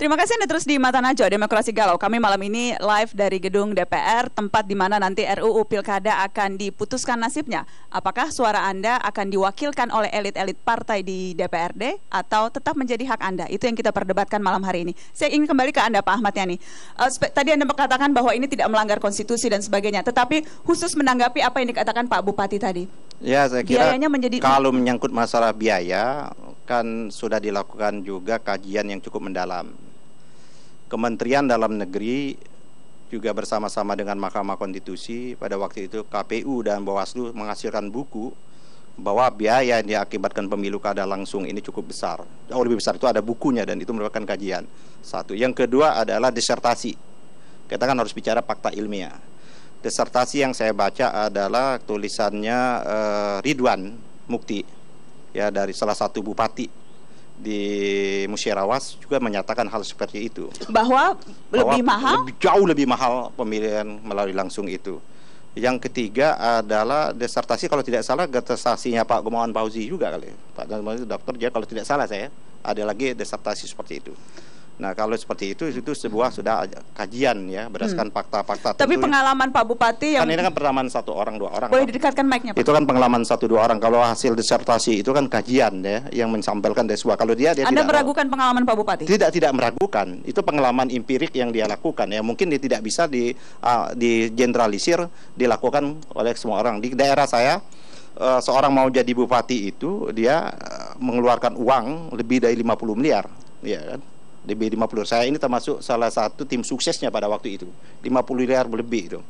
Terima kasih Anda terus di Mata Najwa Demokrasi Galau. Kami malam ini live dari gedung DPR, tempat di mana nanti RUU Pilkada akan diputuskan nasibnya. Apakah suara Anda akan diwakilkan oleh elit-elit partai di DPRD atau tetap menjadi hak Anda? Itu yang kita perdebatkan malam hari ini. Saya ingin kembali ke Anda Pak Ahmad Yani. Tadi Anda mengatakan bahwa ini tidak melanggar konstitusi dan sebagainya. Tetapi khusus menanggapi apa yang dikatakan Pak Bupati tadi. Ya, saya kira kalau menjadi... menyangkut masalah biaya, kan sudah dilakukan juga kajian yang cukup mendalam. Kementerian Dalam Negeri juga bersama-sama dengan Mahkamah Konstitusi pada waktu itu KPU dan Bawaslu menghasilkan buku bahwa biaya yang diakibatkan pemilu kada langsung ini cukup besar. Jauh lebih besar, itu ada bukunya dan itu merupakan kajian. Satu. Yang kedua adalah disertasi. Kita kan harus bicara fakta ilmiah. Disertasi yang saya baca adalah tulisannya Ridwan Mukti, ya, dari salah satu bupati di Musyarawat juga menyatakan hal seperti itu, bahwa lebih mahal, jauh lebih mahal pemilihan melalui langsung itu. Yang ketiga adalah disertasi, kalau tidak salah disertasinya Pak Gamawan Fauzi juga kali, Pak Gamawan dokter dia, kalau tidak salah saya, ada lagi disertasi seperti itu. Nah, kalau seperti itu sebuah sudah kajian ya berdasarkan fakta-fakta. Tapi pengalaman Pak Bupati yang... Kan ini kan pengalaman 1 orang 2 orang. Boleh didekatkan mic-nya Pak? Itu kan pengalaman 1-2 orang. Kalau hasil disertasi itu kan kajian ya yang mensampaikan dari sebuah. Kalau dia Anda tidak meragukan pengalaman Pak Bupati? Tidak meragukan. Itu pengalaman empirik yang dia lakukan ya. Mungkin dia tidak bisa digeneralisir dilakukan oleh semua orang. Di daerah saya seorang mau jadi bupati itu dia mengeluarkan uang lebih dari 50 miliar, ya kan? Lebih 50. Saya ini termasuk salah satu tim suksesnya pada waktu itu. 50 miliar lebih itu.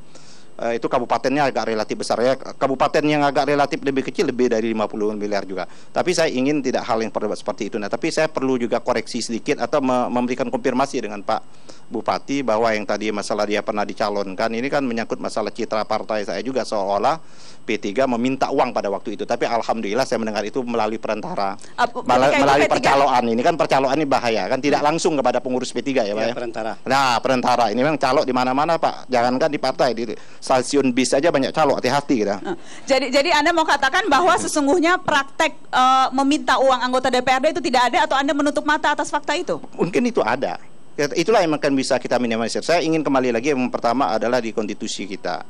Itu kabupatennya agak relatif besar ya. Kabupaten yang agak relatif lebih kecil lebih dari 50 miliar juga. Tapi saya ingin tidak hal yang seperti itu. Nah, tapi saya perlu juga koreksi sedikit atau memberikan konfirmasi dengan Pak Bupati bahwa yang tadi masalah dia pernah dicalonkan ini kan menyangkut masalah citra partai saya juga, seolah P3 meminta uang pada waktu itu. Tapi alhamdulillah saya mendengar itu melalui perantara, melalui percaloan. Ini kan percaloan ini bahaya kan, tidak langsung kepada pengurus P3 ya Pak ya. Perantara. Nah, perantara ini memang calok di mana-mana Pak. Jangankan di partai, di stasiun bis saja banyak calok, hati-hati kita. Jadi Anda mau katakan bahwa sesungguhnya praktek meminta uang anggota DPRD itu tidak ada, atau Anda menutup mata atas fakta itu? Mungkin itu ada. Itulah yang akan bisa kita minimalisir. Saya ingin kembali lagi, yang pertama adalah di konstitusi kita.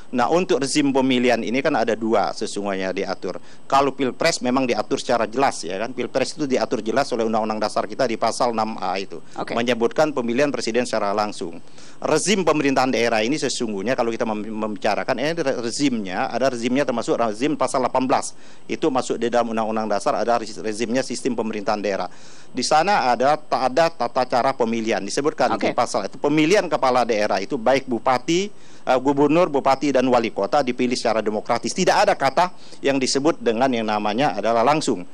Nah, untuk rezim pemilihan ini kan ada 2 sesungguhnya diatur. Kalau Pilpres memang diatur secara jelas ya kan. Pilpres itu diatur jelas oleh Undang-Undang Dasar kita di pasal 6A itu. Menyebutkan pemilihan presiden secara langsung. Rezim pemerintahan daerah ini sesungguhnya kalau kita membicarakan ini rezimnya, ada rezimnya termasuk rezim pasal 18. Itu masuk di dalam Undang-Undang Dasar, ada rezimnya sistem pemerintahan daerah. Di sana ada tata cara pemilihan disebutkan di pasal itu. Pemilihan kepala daerah itu baik bupati, gubernur, bupati dan wali kota dipilih secara demokratis. Tidak ada kata yang disebut dengan yang namanya adalah langsung.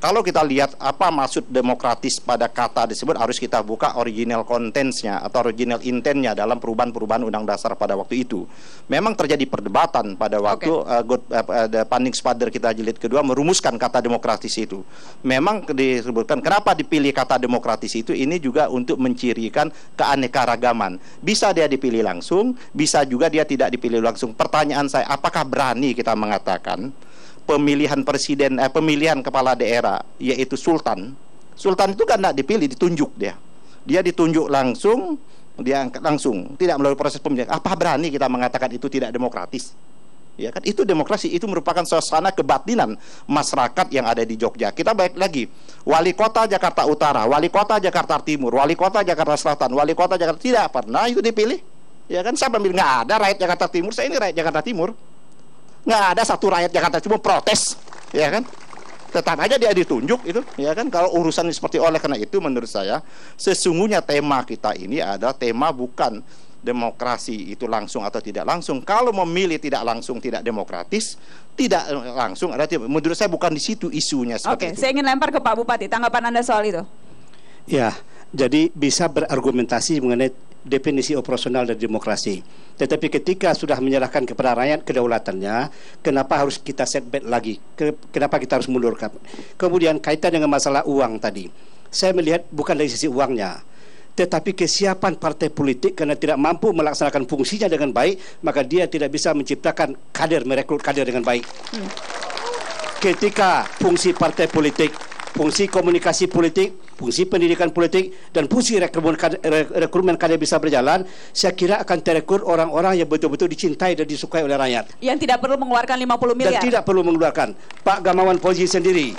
Kalau kita lihat apa maksud demokratis pada kata disebut, harus kita buka original contents-nya atau original intent-nya dalam perubahan-perubahan Undang Dasar pada waktu itu. Memang terjadi perdebatan pada waktu Pandings Father kita jilid kedua merumuskan kata demokratis itu. Memang disebutkan kenapa dipilih kata demokratis itu, ini juga untuk mencirikan keanekaragaman. Bisa dia dipilih langsung, bisa juga dia tidak dipilih langsung. Pertanyaan saya, apakah berani kita mengatakan pemilihan presiden, pemilihan kepala daerah yaitu sultan itu kan tidak dipilih, ditunjuk dia ditunjuk langsung, dia angkat langsung, tidak melalui proses pemilihan. Apa berani kita mengatakan itu tidak demokratis? Ya kan, itu demokrasi, itu merupakan suasana kebatinan masyarakat yang ada di Jogja. Kita balik lagi, wali kota Jakarta Utara, wali kota Jakarta Timur, wali kota Jakarta Selatan, wali kota Jakarta, tidak pernah itu dipilih. Ya kan, saya ambil, nggak ada rakyat Jakarta Timur, saya ini rakyat Jakarta Timur. Nggak ada satu rakyat Jakarta cuma protes, ya kan? Tetap aja dia ditunjuk itu, ya kan? Kalau urusan seperti, oleh karena itu menurut saya sesungguhnya tema kita ini adalah tema bukan demokrasi itu langsung atau tidak langsung. Kalau memilih tidak langsung, tidak demokratis, tidak langsung, menurut saya bukan di situ isunya. Oke, saya ingin lempar ke Pak Bupati, tanggapan Anda soal itu. Ya, jadi bisa berargumentasi mengenai definisi operasional dari demokrasi. Tetapi ketika sudah menyerahkan kepada rakyat kedaulatannya, kenapa harus kita setback lagi? Kenapa kita harus mundurkan? Kemudian kaitan dengan masalah uang tadi, saya melihat bukan dari sisi uangnya, tetapi kesiapan partai politik karena tidak mampu melaksanakan fungsinya dengan baik, maka dia tidak bisa menciptakan kader, merekrut kader dengan baik. Ketika fungsi partai politik fungsi komunikasi politik, fungsi pendidikan politik, dan fungsi rekrutmen kader bisa berjalan, saya kira akan terekrut orang-orang yang betul-betul dicintai dan disukai oleh rakyat. Yang tidak perlu mengeluarkan 50 miliar. Dan tidak perlu mengeluarkan. Pak Gamawan Fauzi sendiri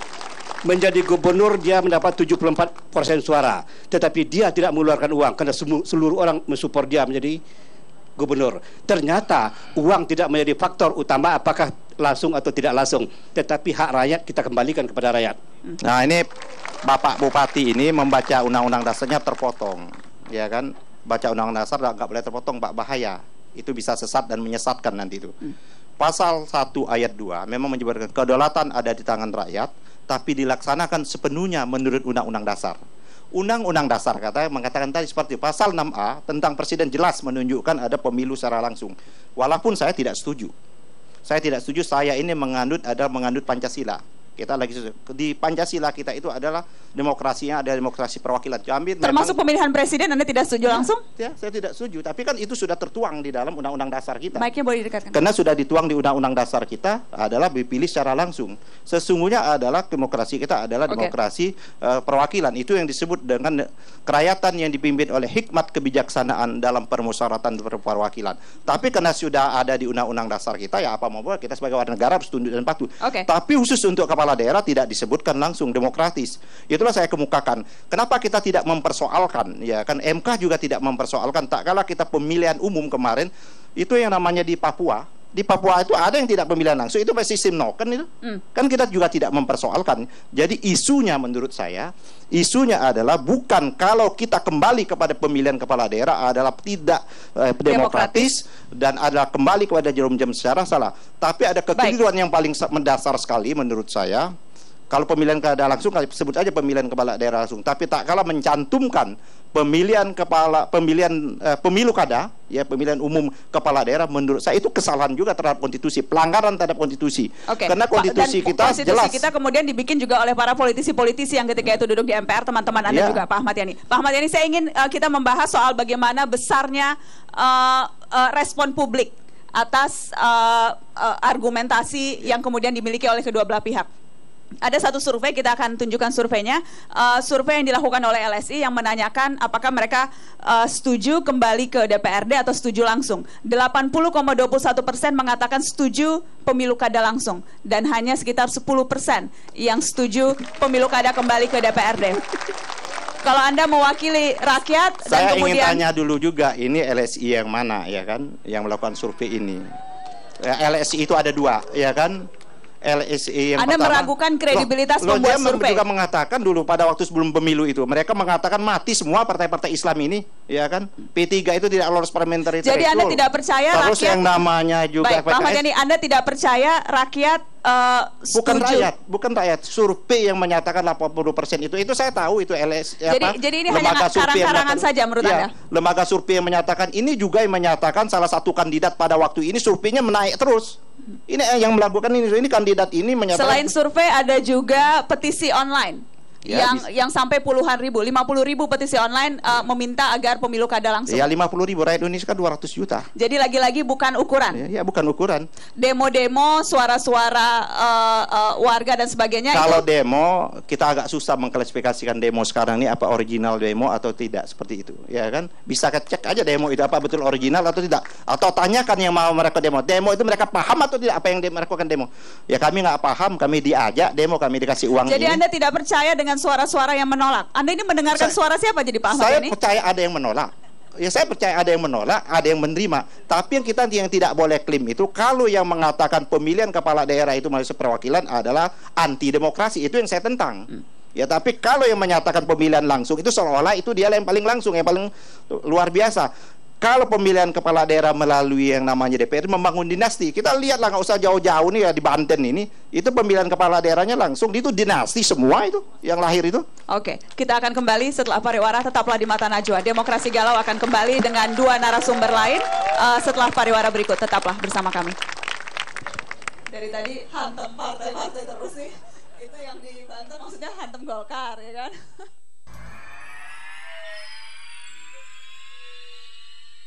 menjadi gubernur, dia mendapat 74% suara, tetapi dia tidak mengeluarkan uang karena seluruh orang mensupport dia menjadi gubernur. Ternyata uang tidak menjadi faktor utama apakah langsung atau tidak langsung, tetapi hak rakyat kita kembalikan kepada rakyat. Nah, ini Bapak Bupati ini membaca undang-undang dasarnya terpotong, ya kan? Baca undang-undang dasar nggak boleh terpotong, Pak, bahaya. Itu bisa sesat dan menyesatkan nanti itu. Pasal 1 ayat 2 memang menyebutkan kedaulatan ada di tangan rakyat, tapi dilaksanakan sepenuhnya menurut undang-undang dasar. Undang-undang dasar mengatakan tadi seperti pasal 6A tentang presiden jelas menunjukkan ada pemilu secara langsung. Walaupun saya tidak setuju. Saya ini mengandut Pancasila. Kita lagi di Pancasila kita itu adalah demokrasinya ada demokrasi perwakilan. Termasuk pemilihan presiden Anda tidak setuju langsung? Ya, saya tidak setuju. Tapi kan itu sudah tertuang di dalam undang-undang dasar kita. Mic-nya boleh didekatkan. Karena sudah dituang di undang-undang dasar kita adalah dipilih secara langsung. Sesungguhnya adalah demokrasi kita adalah demokrasi perwakilan. Itu yang disebut dengan kerakyatan yang dipimpin oleh hikmat kebijaksanaan dalam permusyawaratan perwakilan. Tapi karena sudah ada di undang-undang dasar kita, ya apa mau buat, kita sebagai warga negara harus tunduk dan patuh. Tapi khusus untuk kepala daerah tidak disebutkan langsung demokratis. Itulah saya kemukakan. Kenapa kita tidak mempersoalkan? Ya kan MK juga tidak mempersoalkan. Tak kala kita pemilihan umum kemarin itu yang namanya di Papua. Di Papua itu ada yang tidak pemilihan langsung, itu sistem noken itu. Kan kita juga tidak mempersoalkan. Jadi isunya menurut saya, isunya adalah bukan kalau kita kembali kepada pemilihan kepala daerah adalah tidak demokratis dan adalah kembali kepada jam secara salah. Tapi ada kekeliruan yang paling mendasar sekali menurut saya. Kalau pemilihan kada langsung, sebut aja pemilihan kepala daerah langsung. Tapi tak kalah mencantumkan pemilu kada, ya pemilihan umum kepala daerah, menurut saya itu kesalahan juga terhadap konstitusi, pelanggaran terhadap konstitusi. Karena konstitusi kita jelas. Kita kemudian dibikin juga oleh para politisi-politisi yang ketika itu duduk di MPR, teman-teman Anda juga, Pak Ahmad Yani. Pak Ahmad Yani, saya ingin kita membahas soal bagaimana besarnya respon publik atas argumentasi yang kemudian dimiliki oleh kedua belah pihak. Ada satu survei, kita akan tunjukkan surveinya. Survei yang dilakukan oleh LSI yang menanyakan apakah mereka setuju kembali ke DPRD atau setuju langsung. 80,21% mengatakan setuju pemilu kada langsung, dan hanya sekitar 10% yang setuju pemilu kada kembali ke DPRD. Kalau Anda mewakili rakyat, saya dan kemudian ingin tanya dulu juga, ini LSI yang mana, ya kan, yang melakukan survei ini? LSI itu ada dua, ya kan? LSI yang Anda pertama, meragukan kredibilitas pembuat survei. Dia juga mengatakan dulu pada waktu sebelum pemilu itu, mereka mengatakan mati semua partai-partai Islam ini, ya kan? P3 itu tidak lolos parliamentary threshold. Jadi Anda tidak percaya terus rakyat, yang namanya juga baik, Pak Ahmad Yani, Anda tidak percaya rakyat setuju? Bukan rakyat. Survei yang menyatakan 80% itu saya tahu itu jadi ini hanya karang-karangan saja menurut Anda? Lembaga survei yang menyatakan ini juga yang menyatakan salah satu kandidat pada waktu ini surveinya menaik terus. Ini yang melakukan ini kandidat ini menyatakan. Selain survei ada juga petisi online. Yang sampai puluhan ribu, 50.000 petisi online meminta agar pemilu kada langsung. Ya, 50.000, rakyat Indonesia kan 200 juta. Jadi lagi-lagi bukan ukuran. Ya, bukan ukuran. Demo-demo, suara-suara warga dan sebagainya. Kalau demo, kita agak susah mengklasifikasikan demo sekarang ini apa original demo atau tidak, seperti itu. Ya kan? Bisa cek aja demo itu apa betul original atau tidak. Atau tanyakan yang mau mereka demo. Demo itu mereka paham atau tidak apa yang mereka lakukan demo. Ya kami nggak paham, kami diajak demo, kami dikasih uang. Jadi Anda tidak percaya dengan suara-suara yang menolak? Anda ini mendengarkan suara siapa jadi Pak Ahmad Yani? Saya percaya ada yang menolak. Ya saya percaya ada yang menolak, ada yang menerima. Tapi yang tidak boleh klaim itu kalau yang mengatakan pemilihan kepala daerah itu masuk perwakilan adalah anti demokrasi, itu yang saya tentang. Ya tapi kalau yang menyatakan pemilihan langsung itu seolah-olah itu dia yang paling langsung, yang paling luar biasa. Kalau pemilihan kepala daerah melalui yang namanya DPR membangun dinasti, kita lihatlah, nggak usah jauh-jauh nih ya di Banten ini, itu pemilihan kepala daerahnya langsung, itu dinasti semua itu yang lahir itu. Oke, kita akan kembali setelah pariwara. Tetaplah di Mata Najwa. Demokrasi Galau akan kembali dengan dua narasumber lain setelah pariwara berikut. Tetaplah bersama kami. Dari tadi hantem partai-partai terus nih. Itu yang di Banten maksudnya hantem Golkar, ya kan?